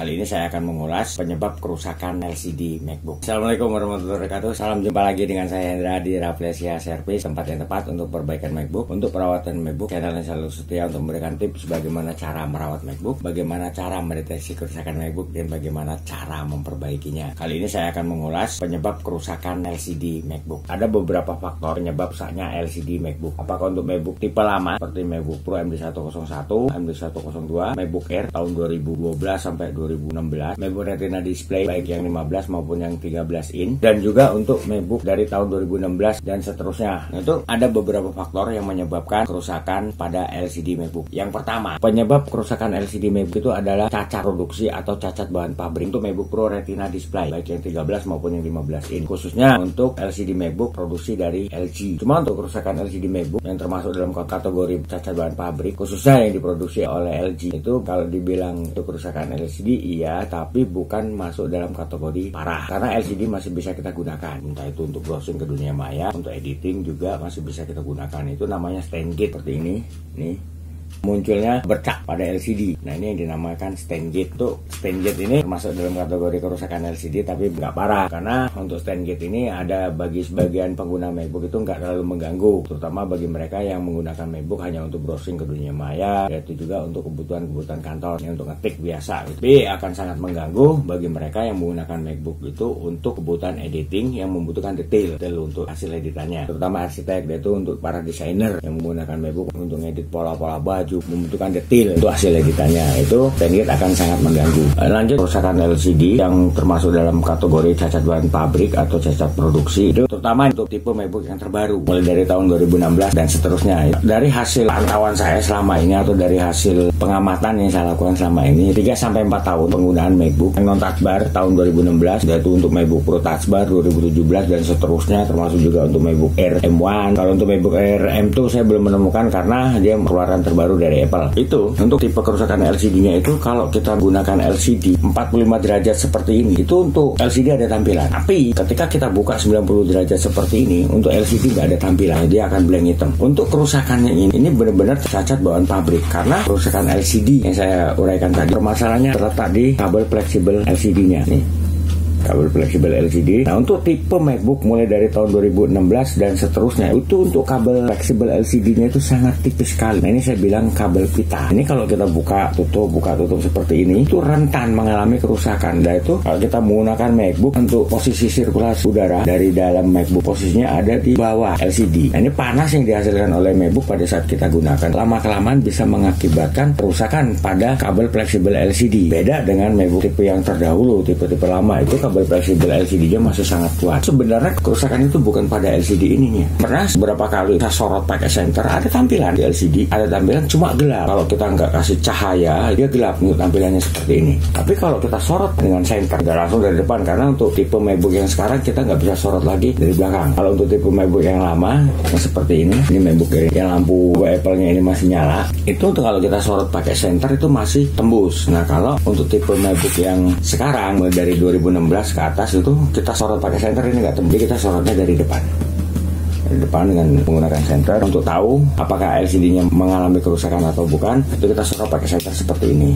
Kali ini saya akan mengulas penyebab kerusakan LCD MacBook. Assalamualaikum warahmatullahi wabarakatuh. Salam jumpa lagi dengan saya Hendra di Rafflesia Service, tempat yang tepat untuk perbaikan MacBook, untuk perawatan MacBook. Channel yang selalu setia untuk memberikan tips bagaimana cara merawat MacBook, bagaimana cara mendeteksi kerusakan MacBook, dan bagaimana cara memperbaikinya. Kali ini saya akan mengulas penyebab kerusakan LCD MacBook. Ada beberapa faktor penyebab rusaknya LCD MacBook. Apakah untuk MacBook tipe lama seperti MacBook Pro MD101, MD102, MacBook Air tahun 2012 sampai 2016, MacBook Retina display baik yang 15 maupun yang 13 in, dan juga untuk MacBook dari tahun 2016 dan seterusnya. Nah, itu ada beberapa faktor yang menyebabkan kerusakan pada LCD MacBook. Yang pertama, penyebab kerusakan LCD MacBook itu adalah cacat produksi atau cacat bahan pabrik untuk MacBook Pro Retina display baik yang 13 maupun yang 15 in, khususnya untuk LCD MacBook produksi dari LG. Cuma untuk kerusakan LCD MacBook yang termasuk dalam kategori cacat bahan pabrik khususnya yang diproduksi oleh LG, itu kalau dibilang untuk kerusakan LCD iya, tapi bukan masuk dalam kategori parah karena LCD masih bisa kita gunakan, entah itu untuk browsing ke dunia maya, untuk editing juga masih bisa kita gunakan. Itu namanya stain gate seperti ini nih, munculnya bercak pada LCD. Nah, ini yang dinamakan stain gate. Tuh, stain gate ini masuk dalam kategori kerusakan LCD tapi nggak parah, karena untuk stain gate ini ada bagi sebagian pengguna MacBook itu nggak terlalu mengganggu, terutama bagi mereka yang menggunakan MacBook hanya untuk browsing ke dunia maya, yaitu juga untuk kebutuhan kantor, untuk ngetik biasa. Tapi akan sangat mengganggu bagi mereka yang menggunakan MacBook itu untuk kebutuhan editing yang membutuhkan detail untuk hasil editannya, terutama arsitek, yaitu untuk para desainer yang menggunakan MacBook untuk ngedit pola-pola baju, membutuhkan detail itu hasil editannya, itu stain gate akan sangat mengganggu. Lanjut, kerusakan LCD yang termasuk dalam kategori cacat bahan pabrik atau cacat produksi, itu terutama untuk tipe MacBook yang terbaru mulai dari tahun 2016 dan seterusnya. Dari hasil pantauan saya selama ini atau dari hasil pengamatan yang saya lakukan selama ini, 3-4 tahun penggunaan MacBook yang non touch bar tahun 2016, yaitu untuk MacBook Pro touch bar 2017 dan seterusnya, termasuk juga untuk MacBook Air M1. Kalau untuk MacBook Air M2 saya belum menemukan karena dia keluaran terbaru dari Apple. Itu untuk tipe kerusakan LCD-nya itu kalau kita gunakan LCD 45 derajat seperti ini, itu untuk LCD ada tampilan. Tapi ketika kita buka 90 derajat seperti ini, untuk LCD nggak ada tampilan, dia akan blank hitam. Untuk kerusakannya ini benar-benar cacat bawaan pabrik, karena kerusakan LCD yang saya uraikan tadi, permasalahannya terletak di kabel fleksibel LCD-nya nih, kabel fleksibel LCD. Nah, untuk tipe MacBook mulai dari tahun 2016 dan seterusnya, itu untuk kabel fleksibel LCD-nya itu sangat tipis sekali. Nah, ini saya bilang kabel pita. Ini kalau kita buka tutup seperti ini, itu rentan mengalami kerusakan. Nah, itu kalau kita menggunakan MacBook untuk posisi sirkulasi udara dari dalam MacBook, posisinya ada di bawah LCD. Nah, ini panas yang dihasilkan oleh MacBook pada saat kita gunakan, lama-kelamaan bisa mengakibatkan kerusakan pada kabel fleksibel LCD. Beda dengan MacBook tipe yang terdahulu, tipe-tipe lama, itu kabel fleksibel LCD-nya masih sangat kuat. Sebenarnya kerusakan itu bukan pada LCD ininya. Pernah beberapa kali kita sorot pakai senter, ada tampilan di LCD, ada tampilan cuma gelap. Kalau kita nggak kasih cahaya, dia gelap untuk tampilannya seperti ini. Tapi kalau kita sorot dengan senter, nggak langsung dari depan, karena untuk tipe MacBook yang sekarang kita nggak bisa sorot lagi dari belakang. Kalau untuk tipe MacBook yang lama, yang seperti ini MacBook yang lampu Apple-nya ini masih nyala, itu untuk kalau kita sorot pakai senter itu masih tembus. Nah, kalau untuk tipe MacBook yang sekarang mulai dari 2016 ke atas itu kita sorot pakai senter, ini nggak tembus, kita sorotnya dari depan dengan menggunakan senter. Untuk tahu apakah LCD-nya mengalami kerusakan atau bukan, itu kita sorot pakai senter seperti ini.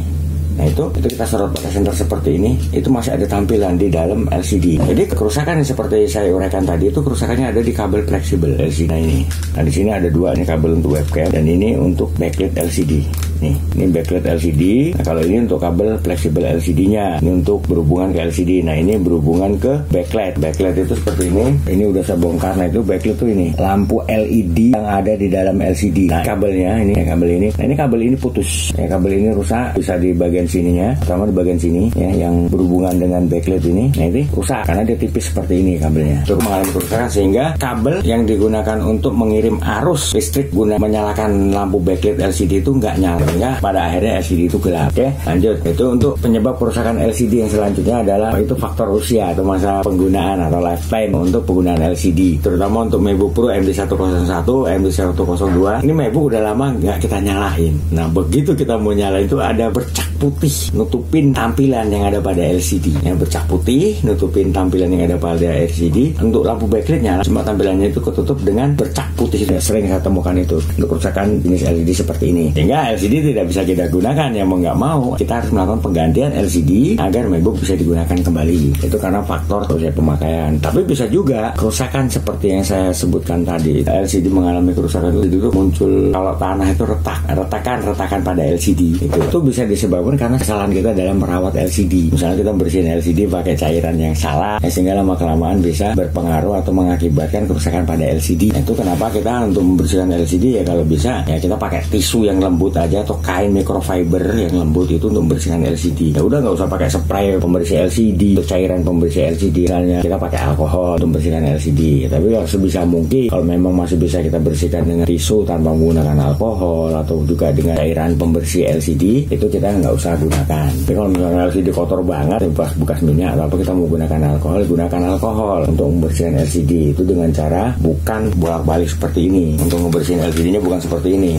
Nah, itu kita sorot pakai senter seperti ini, itu masih ada tampilan di dalam LCD. Jadi kerusakan yang seperti saya uraikan tadi, itu kerusakannya ada di kabel fleksibel LCD. Nah, ini. Nah, di sini ada dua, ini kabel untuk webcam dan ini untuk backlit LCD. Ini backlit LCD. Nah, kalau ini untuk kabel fleksibel LCD-nya, ini untuk berhubungan ke LCD. Nah, ini berhubungan ke backlight. Backlight itu seperti ini. Ini udah saya bongkar. Nah, itu backlight itu ini lampu LED yang ada di dalam LCD. Nah, kabelnya ini, kabel ini. Nah, ini kabel ini putus. Kabel ini rusak, bisa di bagian sininya, terutama di bagian sini ya, yang berhubungan dengan backlight ini. Nah, ini rusak karena dia tipis seperti ini kabelnya. Itu mengalami kerusakan sehingga kabel yang digunakan untuk mengirim arus listrik guna menyalakan lampu backlight LCD itu nggak nyala. Sehingga pada akhirnya LCD itu gelap. Oke, lanjut. Itu untuk penyebab kerusakan LCD yang selanjutnya adalah itu faktor usia atau masa penggunaan atau lifetime untuk penggunaan LCD, terutama untuk MacBook Pro MD101, MD102. Ini MacBook udah lama nggak kita nyalain. Nah, begitu kita mau nyalain itu ada bercak putih putih nutupin tampilan yang ada pada LCD. Yang bercak putih nutupin tampilan yang ada pada LCD. Untuk lampu backlightnya cuma tampilannya itu ketutup dengan bercak putih. Sudah sering saya temukan itu untuk kerusakan jenis LCD seperti ini. Sehingga LCD tidak bisa kita gunakan. Yang mau nggak mau kita harus melakukan penggantian LCD agar MacBook bisa digunakan kembali. Itu karena faktor usia pemakaian. Tapi bisa juga kerusakan seperti yang saya sebutkan tadi. LCD mengalami kerusakan itu muncul kalau tanah itu retakan pada LCD. Itu bisa disebabkan karena kesalahan kita dalam merawat LCD. Misalnya kita bersihin LCD pakai cairan yang salah, sehingga lama-kelamaan bisa berpengaruh atau mengakibatkan kerusakan pada LCD. Itu kenapa kita untuk membersihkan LCD ya kalau bisa ya kita pakai tisu yang lembut aja atau kain microfiber yang lembut itu untuk membersihkan LCD. Ya udah nggak usah pakai spray pembersih LCD atau cairan pembersih LCD. Misalnya kita pakai alkohol untuk membersihkan LCD. Tapi kalau sebisa mungkin kalau memang masih bisa kita bersihkan dengan tisu tanpa menggunakan alkohol atau juga dengan cairan pembersih LCD, itu kita nggak usah gunakan. Tapi kalau misalnya LCD kotor banget, bekas minyak atau apa, kita mau gunakan alkohol, gunakan alkohol untuk membersihkan LCD. Itu dengan cara bukan bolak-balik seperti ini. Untuk membersihkan LCD-nya bukan seperti ini.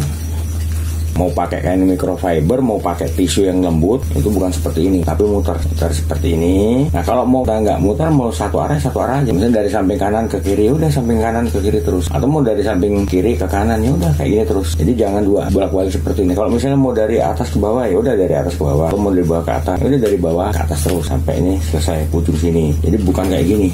Mau pakai kain microfiber, mau pakai tisu yang lembut, itu bukan seperti ini, tapi muter seperti ini. Nah kalau mau nggak muter, mau satu arah aja. Misalnya dari samping kanan ke kiri, udah samping kanan ke kiri terus. Atau mau dari samping kiri ke kanan, ya udah kayak gini terus. Jadi jangan dua bolak-balik seperti ini. Kalau misalnya mau dari atas ke bawah, ya udah dari atas ke bawah. Atau mau dari bawah ke atas, ya udah dari bawah ke atas terus sampai ini selesai ujung sini. Jadi bukan kayak gini.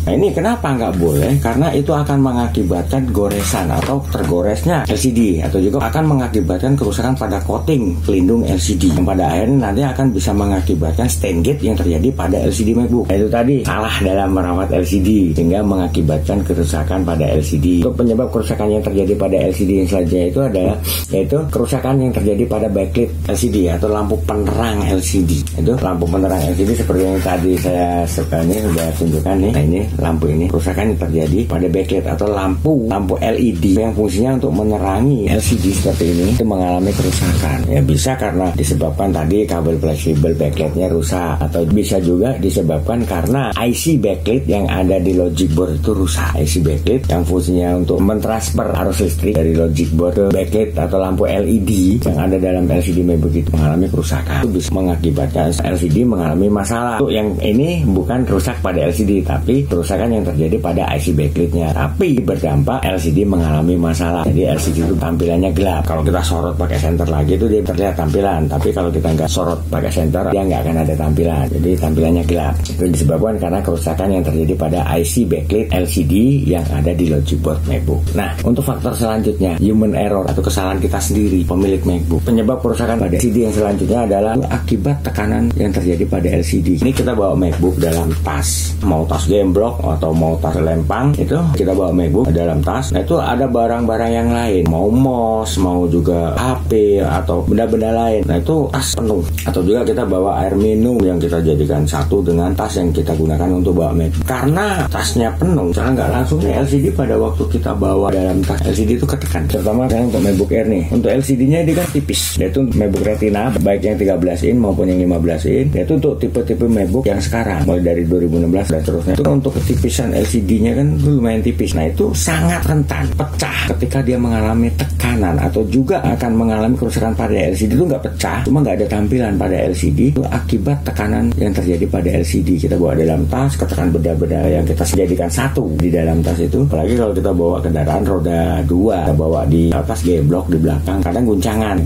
Nah ini kenapa nggak boleh? Karena itu akan mengakibatkan goresan atau tergoresnya LCD, atau juga akan mengakibatkan kerusakan pada coating pelindung LCD yang pada akhirnya nanti akan bisa mengakibatkan stain gate yang terjadi pada LCD MacBook. Nah, itu tadi salah dalam merawat LCD sehingga mengakibatkan kerusakan pada LCD. Untuk penyebab kerusakan yang terjadi pada LCD yang selanjutnya itu adalah yaitu kerusakan yang terjadi pada backlit LCD atau lampu penerang LCD. Itu lampu penerang LCD seperti yang tadi saya sebenarnya sudah tunjukkan nih. Nah ini lampu ini kerusakan yang terjadi pada backlight atau lampu LED yang fungsinya untuk menerangi LCD seperti ini itu mengalami kerusakan. Ya bisa karena disebabkan tadi kabel fleksibel backlightnya rusak, atau bisa juga disebabkan karena IC backlight yang ada di logic board itu rusak. IC backlight yang fungsinya untuk mentransfer arus listrik dari logic board ke backlight atau lampu LED yang ada dalam LCD MacBook itu mengalami kerusakan. Itu bisa mengakibatkan LCD mengalami masalah. Untuk yang ini bukan rusak pada LCD tapi kerusakan yang terjadi pada IC backlightnya, tapi berdampak LCD mengalami masalah. Jadi LCD itu tampilannya gelap. Kalau kita sorot pakai senter lagi itu dia terlihat tampilan, tapi kalau kita nggak sorot pakai senter dia nggak akan ada tampilan. Jadi tampilannya gelap. Itu disebabkan karena kerusakan yang terjadi pada IC backlight LCD yang ada di logic board MacBook. Nah, untuk faktor selanjutnya human error atau kesalahan kita sendiri pemilik MacBook. Penyebab kerusakan pada LCD yang selanjutnya adalah akibat tekanan yang terjadi pada LCD. Ini kita bawa MacBook dalam tas, mau tas gemblok atau mau tas lempang, itu kita bawa MacBook dalam tas. Nah itu ada barang-barang yang lain, mau mouse, mau juga HP atau benda-benda lain. Nah itu tas penuh. Atau juga kita bawa air minum yang kita jadikan satu dengan tas yang kita gunakan untuk bawa MacBook. Karena tasnya penuh, karena nggak langsung LCD pada waktu kita bawa dalam tas LCD itu ketekan. Terutama kan untuk MacBook Air nih. Untuk LCD-nya ini kan tipis. Yaitu MacBook Retina, baik yang 13 in maupun yang 15 in. Yaitu untuk tipe-tipe MacBook yang sekarang, mulai dari 2016 dan seterusnya. Itu untuk ketipisan LCD-nya kan lumayan tipis. Nah itu sangat rentan pecah ketika dia mengalami tekanan, atau juga akan mengalami kerusakan pada LCD. Itu nggak pecah, cuma nggak ada tampilan pada LCD. Itu akibat tekanan yang terjadi pada LCD. Kita bawa dalam tas, ketekan benda-benda yang kita jadikan satu di dalam tas itu. Apalagi kalau kita bawa kendaraan roda 2, kita bawa di atas G-block di belakang, kadang guncangan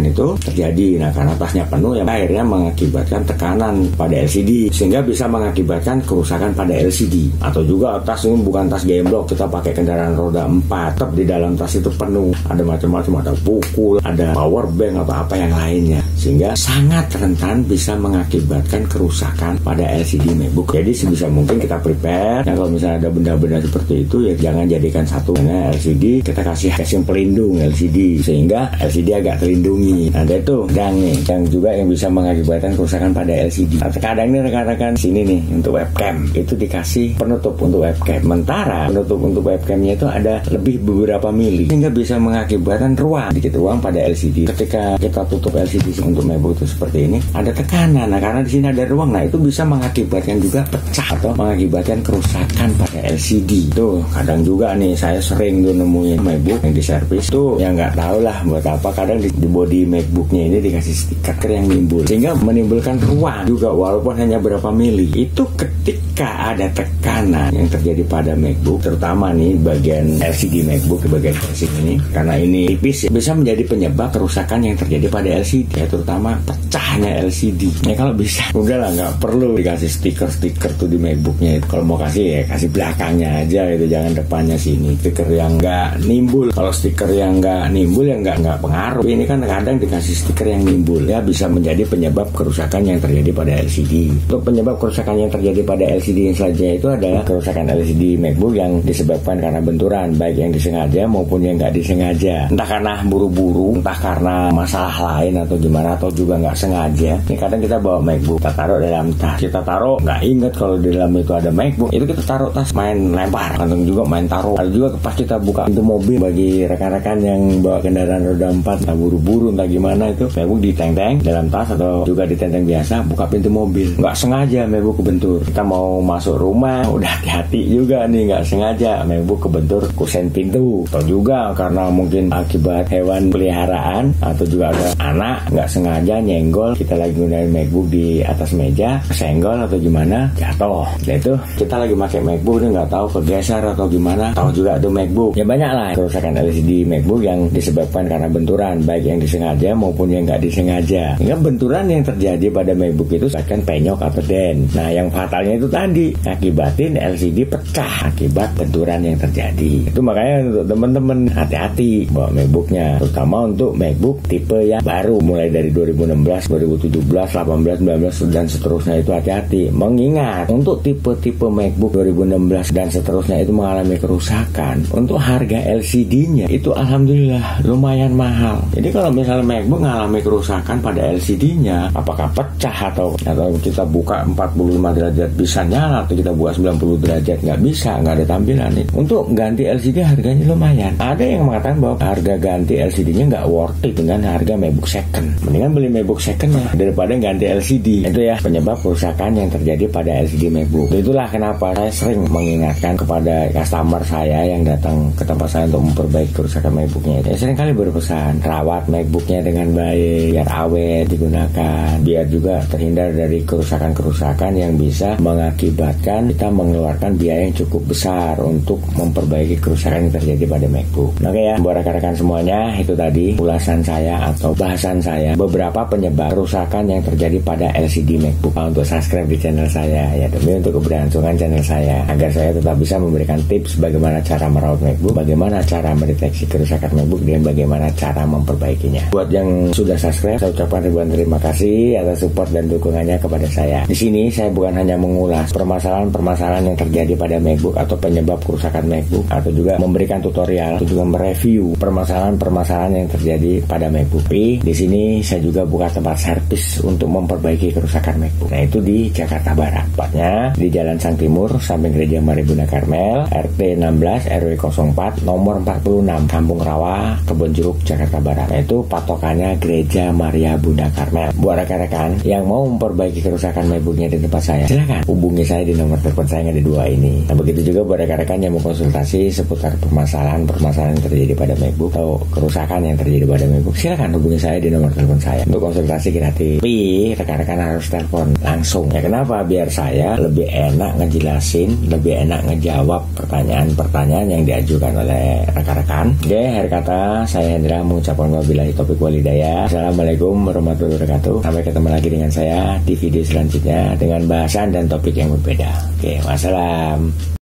itu terjadi. Nah karena tasnya penuh ya akhirnya mengakibatkan tekanan pada LCD sehingga bisa mengakibatkan kerusakan pada LCD. Atau juga tas ini bukan tas G-block, kita pakai kendaraan roda 4, tetap di dalam tas itu penuh, ada macam-macam, ada buku, ada power bank atau apa yang lainnya, sehingga sangat rentan bisa mengakibatkan kerusakan pada LCD MacBook. Jadi sebisa mungkin kita prepare. Nah kalau misalnya ada benda-benda seperti itu ya jangan jadikan satu. Karena LCD kita kasih casing pelindung LCD sehingga LCD agak terlindungi. Nah itu dan nih yang juga yang bisa mengakibatkan kerusakan pada LCD. Nah, kadang nih rekan-rekan sini nih untuk webcam itu dikasih penutup untuk webcam. Sementara penutup untuk webcamnya itu ada lebih beberapa mili, sehingga bisa mengakibatkan sedikit ruang pada LCD. Ketika kita tutup LCD untuk MacBook itu seperti ini, ada tekanan. Nah, karena di sini ada ruang, nah itu bisa mengakibatkan juga pecah atau mengakibatkan kerusakan pada LCD. Tuh, kadang juga nih saya sering tuh nemuin MacBook yang diservis tuh, yang nggak tahu lah buat apa. Kadang di body MacBooknya ini dikasih stiker yang nimbul, sehingga menimbulkan ruang juga walaupun hanya berapa mili. Itu ketika ada tekanan yang terjadi pada MacBook, terutama nih bagian LCD MacBook, bagian casing ini, karena ini tipis, bisa menjadi penyebab kerusakan yang terjadi pada LCD, ya terutama pecahnya LCD. Ya kalau bisa, udahlah nggak perlu dikasih stiker tuh di MacBooknya. Kalau mau kasih ya kasih belakangnya aja gitu, jangan depannya sini. Stiker yang nggak nimbul. Kalau stiker yang nggak nimbul ya nggak pengaruh. Ini kan kadang dikasih stiker yang nimbul, ya bisa menjadi penyebab kerusakan yang terjadi pada LCD. Untuk penyebab kerusakan yang terjadi pada LCD yang selanjutnya itu adalah kerusakan LCD MacBook yang disebabkan karena benturan, baik yang disengaja maupun yang nggak disengaja. Entah karena buru-buru, entah karena masalah lain atau gimana, atau juga nggak sengaja. Ini kadang kita bawa MacBook, kita taruh dalam tas, kita taruh nggak inget kalau di dalam itu ada MacBook, itu kita taruh tas, main lempar, kadang juga main taruh. Ada juga pas kita buka pintu mobil, bagi rekan-rekan yang bawa kendaraan roda 4, entah buru-buru entah gimana, itu MacBook ditenteng dalam tas atau juga ditenteng biasa, buka pintu mobil, nggak sengaja MacBook kebentur. Kita mau masuk rumah, udah hati-hati juga nih, nggak sengaja MacBook kebentur kusen pintu, atau juga karena mungkin akibat hewan peliharaan, atau juga ada anak nggak sengaja nyenggol, kita lagi gunain MacBook di atas meja, kesenggol atau gimana, jatuh. Nah itu kita lagi pakai MacBook ini nggak tahu kegeser atau gimana, tahu juga tuh MacBook. Ya banyak lah kerusakan LCD MacBook yang disebabkan karena benturan, baik yang disengaja maupun yang nggak disengaja. Hingga benturan yang terjadi pada MacBook itu akan penyok atau den. Nah yang fatalnya itu tadi akibatin LCD pecah akibat benturan yang terjadi. Itu makanya untuk teman-teman hati-hati bawa MacBooknya, terutama untuk MacBook tipe yang baru mulai dari 2016, 2017, 18, 19 dan seterusnya, itu hati-hati. Mengingat untuk tipe-tipe MacBook 2016 dan seterusnya itu mengalami kerusakan, untuk harga LCD-nya itu alhamdulillah lumayan mahal. Jadi kalau misalnya MacBook mengalami kerusakan pada LCD-nya, apakah pecah atau kita buka 45 derajat bisa nyala, atau kita buka 90 derajat nggak bisa, nggak ada tampilan nih. Untuk ganti LCD harganya lumayan. Ada yang mengatakan bahwa harga ganti LCD-nya nggak worth it dengan harga MacBook second. Mendingan beli MacBook second-nya daripada ganti LCD. Itu ya penyebab kerusakan yang terjadi pada LCD MacBook. Itulah kenapa saya sering mengingatkan kepada customer saya yang datang ke tempat saya untuk memperbaiki kerusakan MacBooknya. Saya sering kali berpesan, rawat MacBooknya dengan baik, biar awet digunakan, biar juga terhindar dari kerusakan-kerusakan yang bisa mengakibatkan kita mengeluarkan biaya yang cukup besar untuk memperbaiki kerusakan yang terjadi pada MacBook. Oke ya, buat rekan-rekan semuanya, itu tadi ulasan saya atau bahasan saya beberapa penyebab kerusakan yang terjadi pada LCD MacBook. Untuk subscribe di channel saya ya, demi untuk keberlangsungan channel saya, agar saya tetap bisa memberikan tips bagaimana cara merawat MacBook, bagaimana cara mendeteksi kerusakan MacBook, dan bagaimana cara memperbaikinya. Buat yang sudah subscribe, saya ucapkan ribuan terima kasih atas support dan dukungannya kepada saya. Di sini saya bukan hanya mengulas permasalahan-permasalahan yang terjadi pada MacBook atau penyebab kerusakan MacBook, atau juga memberikan tutorial atau juga mereview permasalahan-permasalahan yang terjadi pada MacBook. Tapi di sini saya juga buka tempat servis untuk memperbaiki kerusakan MacBook. Nah itu di Jakarta Barat, tepatnya di Jalan Sang Timur, samping Gereja Mari Bunda Karmel, RT 16 RW 04 nomor 46, Kampung Rawa, Kebonjeruk, Jakarta Barat. Nah itu patokannya Gereja Maria Bunda Karmel. Buat rekan-rekan yang mau memperbaiki kerusakan MacBooknya di tempat saya, silakan hubungi saya di nomor telepon saya yang ada dua ini. Nah begitu juga buat rekan-rekan yang mau konsultasi seputar permasalahan yang terjadi pada MacBook atau kerusakan yang terjadi pada MacBook, silakan hubungi saya di nomor telepon saya untuk konsultasi gratis. Tapi rekan-rekan harus telepon langsung. Ya kenapa? Biar saya lebih enak ngejelasin, lebih enak ngejawab pertanyaan-pertanyaan yang diajukan oleh rekan-rekan. Oke, akhir kata saya Hendra mengucapkan wabillahi taufiq wal hidayah. Assalamualaikum warahmatullahi wabarakatuh. Sampai ketemu lagi dengan saya di video selanjutnya dengan bahasan dan topik yang berbeda. Oke, wassalam.